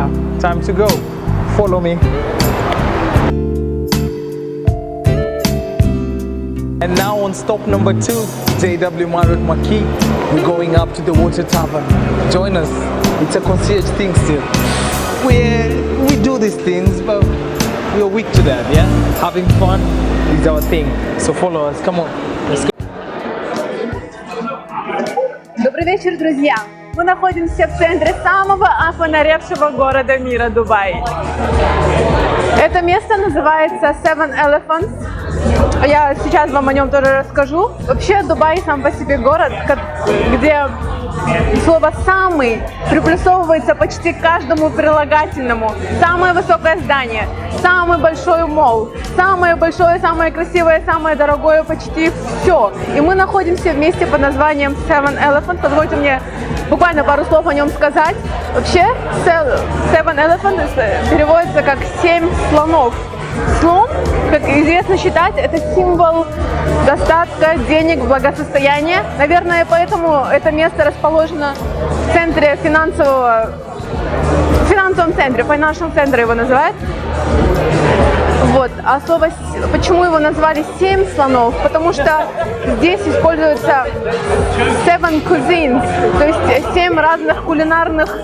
Yeah, time to go. Follow me. And now on stop number 2, JW Marriott Marquis, we're going up to the Water Tavern. Join us. It's a concierge thing still. We do these things, but we're weak to that, yeah? Having fun is our thing. So follow us. Come on. Let's go. Добрый вечер, друзья! Мы находимся в центре самого офонаревшего города мира Дубай. Это место называется Seven Elephants. Я сейчас вам о нем тоже расскажу. Вообще Дубай сам по себе город, где слово «самый» приплюсовывается почти к каждому прилагательному. Самое высокое здание, самый большой молл, самое большое, самое красивое, самое дорогое, почти все. И мы находимся в месте под названием Seven Elephants. Позвольте мне буквально пару слов о нем сказать. Вообще Seven Elephants переводится как 7 слонов. Слон, как известно считать, это символ достатка, денег, благосостояния. Наверное, поэтому это место расположено в центре финансовом центре, financial center его называют. Вот. А слово, почему его назвали 7 слонов? Потому что здесь используется 7 cuisines, то есть 7 разных кулинарных,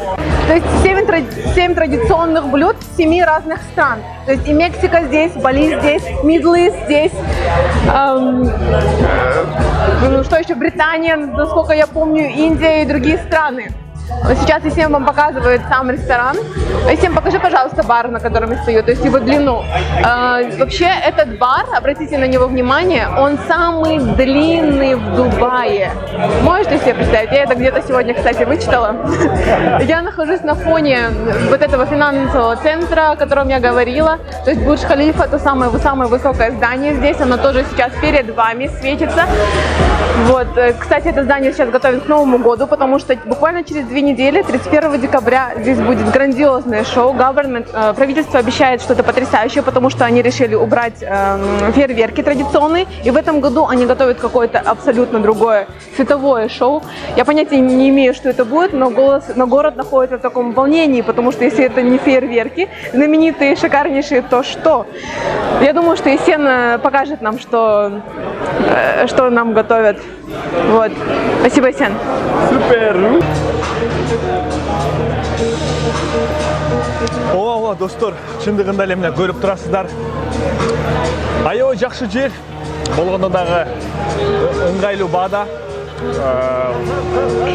то есть 7 традиционных блюд 7 разных стран. То есть и Мексика здесь, Бали здесь, Middle East здесь, что еще, Британия, насколько я помню, Индия и другие страны. Сейчас Есем вам показывает сам ресторан. Есем, покажи, пожалуйста, бар, на котором я стою, то есть его длину. Вообще этот бар, обратите на него внимание, он самый длинный в Дубае. Можете себе представить? Я это где-то сегодня, кстати, вычитала. Я нахожусь на фоне вот этого финансового центра, о котором я говорила. То есть Бурдж-Халифа, то самое высокое здание здесь, оно тоже сейчас перед вами светится. Вот. Кстати, это здание сейчас готовят к Новому году, потому что буквально через 2 недели, 31 декабря, здесь будет грандиозное шоу. Правительство обещает что-то потрясающее, потому что они решили убрать фейерверки традиционные. И в этом году они готовят какое-то абсолютно другое световое шоу. Я понятия не имею, что это будет, но город находится в таком волнении, потому что если это не фейерверки, знаменитые, шикарнейшие, то что? Я думаю, что Есен покажет нам, что нам готовят. Вот. Спасибо, Есен. Супер! Ооба достор, чындыгында эле мына көрүп турасыздар. Аябай жакшы жер, болгондо дагы ыңгайлуу баада.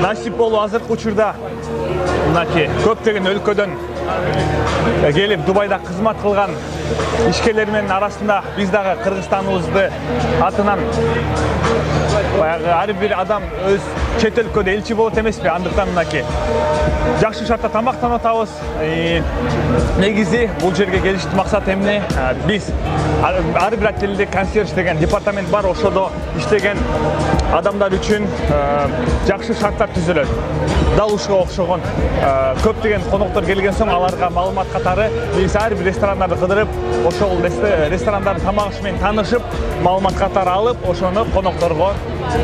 Насип болуу азыркы учурда мынакей көптөгөн өлкөдөн келип Дубайда кызмат кылган ишкерлер менен арасында биз дагы Кыргызстаныбызды атынан баягы ар бир адам өз чет өлкөдө элчи болот эмеспи, андыктан мынакей жакшы шартта тамактанып атабыз. Негизи бул жерге келиштин максаты эмне? Биз ар бир отделде консьерж деген департамент бар, ошодо иштеген адамдар үчүн жакшы шарттар түзүлөт. Дал ушуга окшогон көптөгөн коноктор келген соң аларга маалымат катары биз ар бир ресторандарды кыдырып, ошол ресторандардын тамак менен таанышып, маалымат катары алып, ошону конокторго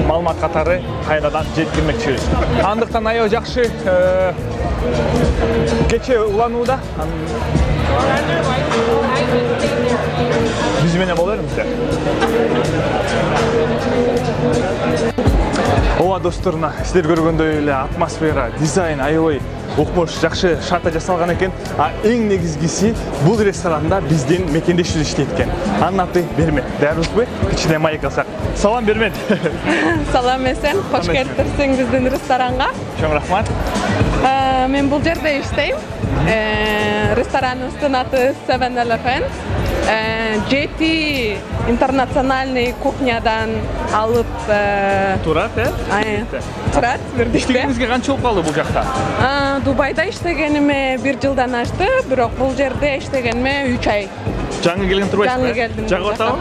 маалымат катары кайрадан жеткирмекчибиз. Андыктан аябай жакшы кече уланууда. Биз менен боло бериңиздер. Ооба достор, сиздер көргөндөй эле атмосфера, дизайн аябай укмуш, жакшы шартта жасалган экен. Эң негизгиси бул ресторанда биздин мекендешибиз иштейт экен. Анын аты Бермет. Даярбызбы? Кичине майк алсак. Салам Бермет. Салам Есен, кош келипсиң биздин ресторанга. Чоң рахмат. Мен бул жерде иштейм. Рестораныбыздын аты Seven Elephants. JT интернациональный кухнядан алып турат, турат, бирдикте. Иштегениңизге канча болуп калды бул жакта? Дубайда иштегениме 1 жылдан ашты, бирок бул жерде иштегениме 3 ай. Жаңы келген турбайсызбы? Жаңы келдим. Жагып атабы?